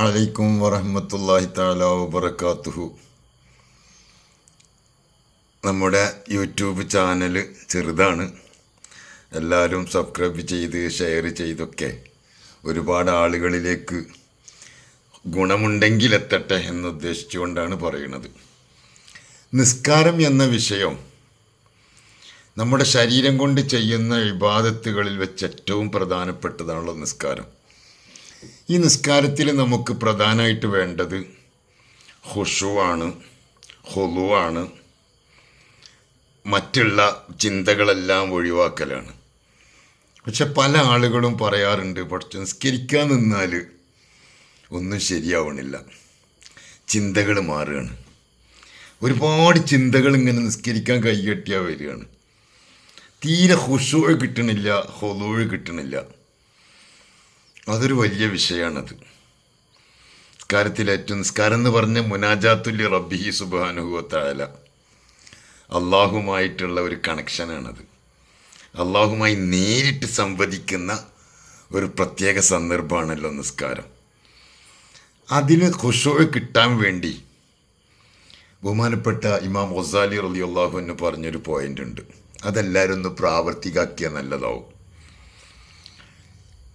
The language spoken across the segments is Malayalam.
അലൈക്കും വറഹ്മത്തുള്ളാഹി തആല വബറകാതുഹു. നമ്മുടെ യൂട്യൂബ് ചാനൽ ചെറുതാണ്. എല്ലാവരും സബ്സ്ക്രൈബ് ചെയ്ത് ഷെയർ ചെയ്തൊക്കെ ഒരുപാട് ആളുകളിലേക്ക് ഗുണമുണ്ടെങ്കിൽ എത്തട്ടെ എന്നുദ്ദേശിച്ചുകൊണ്ടാണ് പറയുന്നത്. നിസ്കാരം എന്ന വിഷയം നമ്മുടെ ശരീരം കൊണ്ട് ചെയ്യുന്ന ഇബാദത്തുകളിൽ വെച്ച് ഏറ്റവും പ്രധാനപ്പെട്ടതാണല്ലോ നിസ്കാരം. ഈ നിസ്കാരത്തിൽ നമുക്ക് പ്രധാനമായിട്ട് വേണ്ടത് ഖുശൂഅാണ്, ഖുളൂഅാണ്, മറ്റുള്ള ചിന്തകളെല്ലാം ഒഴിവാക്കലാണ്. പക്ഷെ പല ആളുകളും പറയാറുണ്ട്, പക്ഷെ നിസ്കരിക്കാൻ നിന്നാൽ ഒന്നും ശരിയാവണില്ല, ചിന്തകൾ മാറുകയാണ്. ഒരുപാട് ചിന്തകൾ ഇങ്ങനെ നിസ്കരിക്കാൻ കൈകെട്ടിയാൽ വരികയാണ്. തീരെ ഖുശൂഅ് കിട്ടണില്ല, ഖുളൂഅ് കിട്ടണില്ല. അതൊരു വലിയ വിഷയമാണത്. നിസ്കാരം എന്ന് പറഞ്ഞ മുനാജാത്തുൽ റബ്ബിഹി സുബ്ഹാനഹു വ തആല, അള്ളാഹുമായിട്ടുള്ള ഒരു കണക്ഷനാണത്. അള്ളാഹുമായി നേരിട്ട് സംവദിക്കുന്ന ഒരു പ്രത്യേക സന്ദർഭമാണല്ലോ നിസ്കാരം. അതിന് ഖുശൂഅ് കിട്ടാൻ വേണ്ടി ബഹുമാനപ്പെട്ട ഇമാം ഗസാലി റളിയല്ലാഹു അൻഹു പറഞ്ഞൊരു പോയിന്റ് ഉണ്ട്. അതെല്ലാവരും ഒന്ന് പ്രാവർത്തികമാക്കിയാൽ നല്ലതാവും.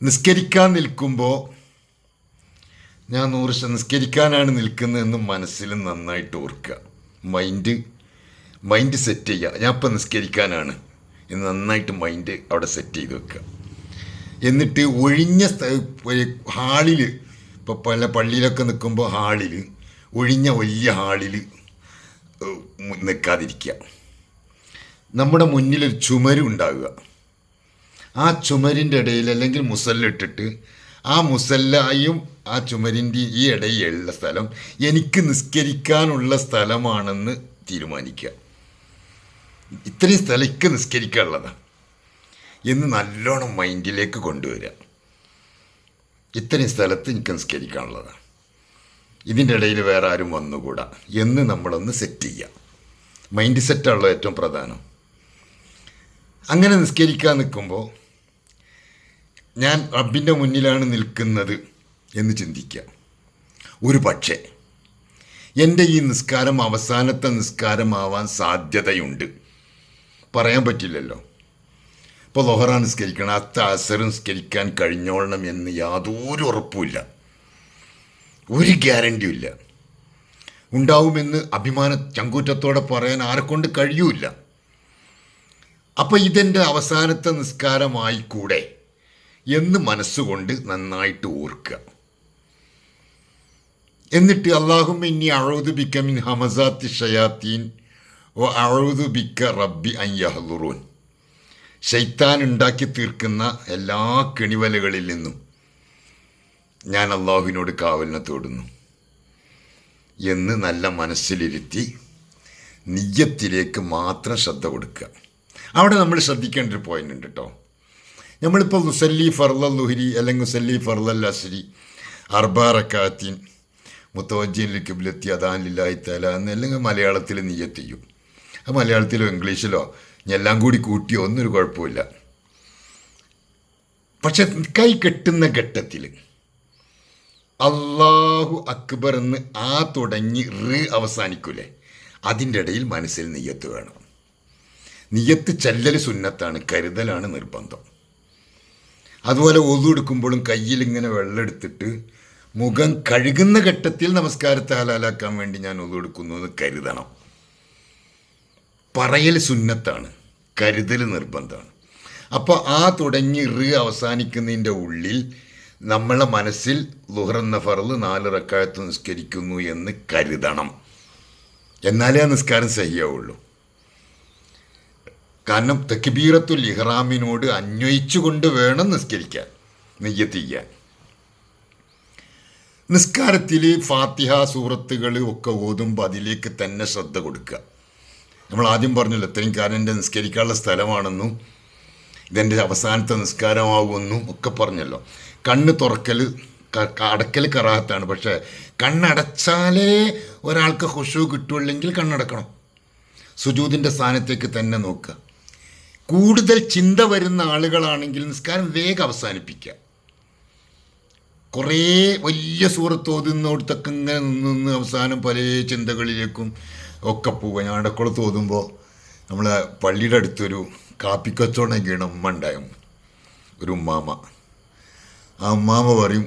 നിസ്കരിക്കാൻ നിൽക്കുമ്പോൾ ഞാൻ നിസ്കരിക്കാനാണ് നിൽക്കുന്നതെന്ന് മനസ്സിൽ നന്നായിട്ട് ഓർക്കുക. മൈൻഡ് സെറ്റ് ചെയ്യുക. ഞാൻ ഇപ്പം നിസ്കരിക്കാനാണ് എന്ന് നന്നായിട്ട് മൈൻഡ് അവിടെ സെറ്റ് ചെയ്ത് വെക്കുക. എന്നിട്ട് ഒഴിഞ്ഞ ഹാളിൽ, ഇപ്പോൾ പല പള്ളിയിലൊക്കെ നിൽക്കുമ്പോൾ ഹാളിൽ, ഒഴിഞ്ഞ വലിയ ഹാളിൽ നിൽക്കാതിരിക്കുക. നമ്മുടെ മുന്നിലൊരു ചുമര് ഉണ്ടാവുക. ആ ചുമരിൻ്റെ ഇടയിൽ അല്ലെങ്കിൽ മുസല്ലിട്ടിട്ട് ആ മുസല്ലായും ആ ചുമരിൻ്റെ ഈ ഇടയിലുള്ള സ്ഥലം എനിക്ക് നിസ്കരിക്കാനുള്ള സ്ഥലമാണെന്ന് തീരുമാനിക്കുക. ഇത്രയും സ്ഥലം എനിക്ക് നിസ്കരിക്കാനുള്ളതാണ് എന്ന് നല്ലോണം മൈൻഡിലേക്ക് കൊണ്ടുവരിക. ഇത്രയും സ്ഥലത്ത് എനിക്ക് നിസ്കരിക്കാനുള്ളതാണ്, ഇതിൻ്റെ ഇടയിൽ വേറെ ആരും വന്നുകൂടാ എന്ന് നമ്മളൊന്ന് സെറ്റ് ചെയ്യുക. മൈൻഡ് സെറ്റാണല്ലോ ഏറ്റവും പ്രധാനം. അങ്ങനെ നിസ്കരിക്കാൻ നിൽക്കുമ്പോൾ ഞാൻ റബ്ബിൻ്റെ മുന്നിലാണ് നിൽക്കുന്നത് എന്ന് ചിന്തിക്കുക. ഒരു പക്ഷേ എൻ്റെ ഈ നിസ്കാരം അവസാനത്തെ നിസ്കാരമാവാൻ സാധ്യതയുണ്ട്, പറയാൻ പറ്റില്ലല്ലോ. ഇപ്പോൾ ളുഹ്ർ നിസ്കരിക്കണം, അസ്ർ നിസ്കരിക്കാൻ കഴിഞ്ഞോളണം എന്ന് യാതൊരു ഉറപ്പുമില്ല, ഒരു ഗ്യാരണ്ടിയും ഇല്ല. ഉണ്ടാവുമെന്ന് ചങ്കൂറ്റത്തോടെ പറയാൻ ആരെക്കൊണ്ട് കഴിയൂല. അപ്പോൾ ഇതെൻ്റെ അവസാനത്തെ നിസ്കാരമായിക്കൂടെ എന്ന് മനസ്സുകൊണ്ട് നന്നായിട്ട് ഓർക്കുക. എന്നിട്ട് അല്ലാഹുമ്മ ഇന്നി അഊദു ബിക മിൻ ഹമസാത്തി ഷയാത്തീൻ വ അഊദു ബിക റബ്ബി അൻ യഹ്ളുറൂൻ. ശൈത്താൻ ഉണ്ടാക്കി തീർക്കുന്ന എല്ലാ കെണിവലകളിൽ നിന്നും ഞാൻ അള്ളാഹുവിനോട് കാവലിനെ തേടുന്നു എന്ന് നല്ല മനസ്സിലിരുത്തി നിയ്യത്തിലേക്ക് മാത്രം ശ്രദ്ധ കൊടുക്കുക. അവിടെ നമ്മൾ ശ്രദ്ധിക്കേണ്ട ഒരു പോയിന്റ് ഉണ്ട് കേട്ടോ. നമ്മളിപ്പോൾ മുസല്ലി ഫർളൽ ളുഹ്രി അല്ലെങ്കിൽ മുസല്ലി ഫർളൽ അസ്രി അർബാ റക്അത്തീൻ മുതവജ്ജിഹൻ ലിഖിബ്ലത്തി അദാൻ ലില്ലാഹി തആല എന്ന് അല്ലെങ്കിൽ മലയാളത്തിൽ നിയ്യത്ത് ചെയ്യും. അത് മലയാളത്തിലോ ഇംഗ്ലീഷിലോ എല്ലാം കൂടി കൂട്ടിയോ ഒന്നൊരു കുഴപ്പമില്ല. പക്ഷെ കൈ കെട്ടുന്ന ഘട്ടത്തിൽ അല്ലാഹു അക്ബർ എന്ന് തുടങ്ങി അവസാനിക്കൂലേ, അതിൻ്റെ ഇടയിൽ മനസ്സിൽ നിയ്യത്ത് വേണം. നിയ്യത്ത് ചല്ലൽ സുന്നത്താണ്, കരുതലാണ് നിർബന്ധം. അതുപോലെ ഒളു എടുക്കുമ്പോഴും കയ്യിൽ ഇങ്ങനെ വെള്ളം എടുത്തിട്ട് മുഖം കഴുകുന്ന ഘട്ടത്തിൽ നമസ്കാരത്തെ ഹലാലാക്കാൻ വേണ്ടി ഞാൻ ഒളു എടുക്കുന്നു എന്ന് കരുതണം. പറയൽ സുന്നത്താണ്, കരുതൽ നിർബന്ധമാണ്. അപ്പോൾ തുടങ്ങി അവസാനിക്കുന്നതിൻ്റെ ഉള്ളിൽ നമ്മളെ മനസ്സിൽ ളുഹ്ർ എന്ന ഫർള് 4 റക്അത്ത് നിസ്കരിക്കുന്നു എന്ന് കരുതണം. എന്നാലേ ആ നിസ്കാരം സഹിയാവുള്ളൂ. കാരണം തക്ബീറത്തുൽ ഇഹ്റാമിനോട് അന്വയിച്ചുകൊണ്ട് വേണം നിസ്കരിക്കാൻ, നിയ്യത്ത് ചെയ്യാൻ. നിസ്കാരത്തിൽ ഫാത്തിഹ സൂറത്തുകൾ ഒക്കെ ഓതുമ്പോൾ അതിലേക്ക് തന്നെ ശ്രദ്ധ കൊടുക്കുക. നമ്മൾ ആദ്യം പറഞ്ഞല്ലോ, ഇത്രയും കാലം എൻ്റെ നിസ്കരിക്കാനുള്ള സ്ഥലമാണെന്നും ഇതെൻ്റെ അവസാനത്തെ നിസ്കാരമാകുമെന്നും ഒക്കെ പറഞ്ഞല്ലോ. കണ്ണ് തുറക്കൽ അടക്കൽ കറാഹത്താണ്, പക്ഷേ കണ്ണടച്ചാലേ ഒരാൾക്ക് ഖുശൂ കിട്ടുള്ളെങ്കിൽ കണ്ണടക്കണം. സുജൂദിൻ്റെ സ്ഥാനത്തേക്ക് തന്നെ നോക്കുക. കൂടുതൽ ചിന്ത വരുന്ന ആളുകളാണെങ്കിൽ നിസ്കാരം വേഗം അവസാനിപ്പിക്കുക. കുറേ വലിയ സൂറത്ത് ഓതുന്നിടത്തൊക്കെ ഇങ്ങനെ നിന്ന് അവസാനം പല ചിന്തകളിലേക്കും ഒക്കെ പോവുക. ഞാൻ ഇടക്കുളത്ത് ഓതുമ്പോൾ നമ്മളെ പള്ളിയുടെ അടുത്തൊരു കാപ്പിക്കച്ചവടം ചെയ്യണ ഉമ്മ ഉണ്ടായിരുന്നു, ഒരു ഉമ്മാമ. ആ ഉമ്മാമ പറയും,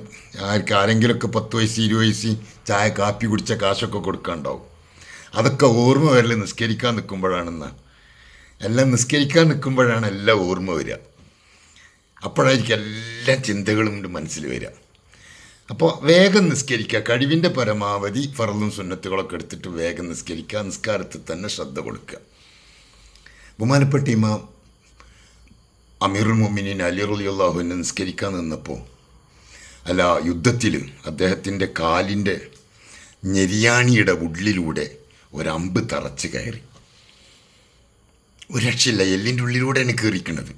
ആരെങ്കിലുമൊക്കെ 10 വയസ്സ് 20 വയസ്സ് ചായ കാപ്പി കുടിച്ച കാശൊക്കെ കൊടുക്കാനുണ്ടാവും. അതൊക്കെ ഓർമ്മ വരല് നിസ്കരിക്കാൻ നിൽക്കുമ്പോഴാണെന്ന്. എല്ലാം നിസ്കരിക്കാൻ നിൽക്കുമ്പോഴാണ് എല്ലാം ഓർമ്മ വരിക. അപ്പോഴായിരിക്കും എല്ലാ ചിന്തകളും മനസ്സിൽ വരിക. അപ്പോൾ വേഗം നിസ്കരിക്കുക, കഴിവിൻ്റെ പരമാവധി ഫർളും സുന്നത്തുകളൊക്കെ എടുത്തിട്ട് വേഗം നിസ്കരിക്കുക, നിസ്കാരത്തിൽ തന്നെ ശ്രദ്ധ കൊടുക്കുക. ബഹുമാനപ്പെട്ട ഇമാം അമീറുൽ മുഅ്മിനീൻ അലി റളിയല്ലാഹു അൻഹു നിസ്കരിക്കാൻ നിന്നപ്പോൾ യുദ്ധത്തിൽ അദ്ദേഹത്തിൻ്റെ കാലിൻ്റെ ഞെരിയാണിയുടെ ഉള്ളിലൂടെ ഒരമ്പ് തറച്ച് കയറി. ഒരു രക്ഷയില്ല, എല്ലിൻ്റെ ഉള്ളിലൂടെയാണ് കയറിക്കുന്നത്.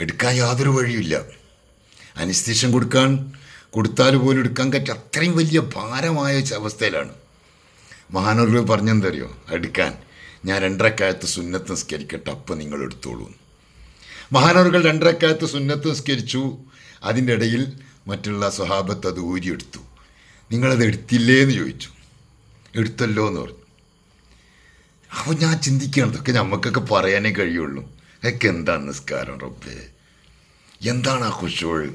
എടുക്കാൻ യാതൊരു വഴിയില്ല. അനിസ്തീഷൻ കൊടുത്താൽ പോലും എടുക്കാൻ പറ്റും, അത്രയും വലിയ ഭാരമായ അവസ്ഥയിലാണ്. മഹാനവറുകൾ പറഞ്ഞെന്തറിയോ, എടുക്കാൻ ഞാൻ 2 റക്അത്ത് സുന്നത്ത് നിസ്കരിക്കട്ടെ, അപ്പം നിങ്ങൾ എടുത്തോളൂ. മഹാനവറുകൾ 2 റക്അത്ത് സുന്നത്ത് നിസ്കരിച്ചു. അതിൻ്റെ ഇടയിൽ മറ്റുള്ള സ്വഹാബത്ത് അത് ഊരിയെടുത്തു. നിങ്ങളത് എടുത്തില്ലേ എന്ന് ചോദിച്ചു. എടുത്തല്ലോ എന്ന് പറഞ്ഞു. അപ്പോൾ ഞാൻ ചിന്തിക്കുകയാണ്, ഇതൊക്കെ നമുക്കൊക്കെ പറയാനേ കഴിയുള്ളൂ. അതൊക്കെ എന്താണ് നിസ്കാരം റബ്ബേ, എന്താണ് ആ ഖുശൂഅ്,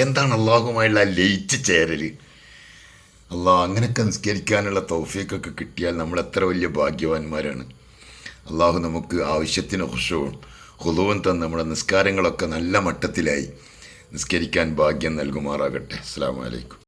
എന്താണ് അള്ളാഹുമായുള്ള ആ ലയിച്ച് ചേരൽ. അങ്ങനെയൊക്കെ നിസ്കരിക്കാനുള്ള തൗഫീഖൊക്കെ കിട്ടിയാൽ നമ്മൾ എത്ര വലിയ ഭാഗ്യവാന്മാരാണ്. അള്ളാഹു നമുക്ക് ആവശ്യത്തിന് ഖുശൂഉം തന്ന് നമ്മുടെ നിസ്കാരങ്ങളൊക്കെ നല്ല മട്ടത്തിലായി നിസ്കരിക്കാൻ ഭാഗ്യം നൽകുമാറാകട്ടെ. അസ്സലാമു അലൈക്കും.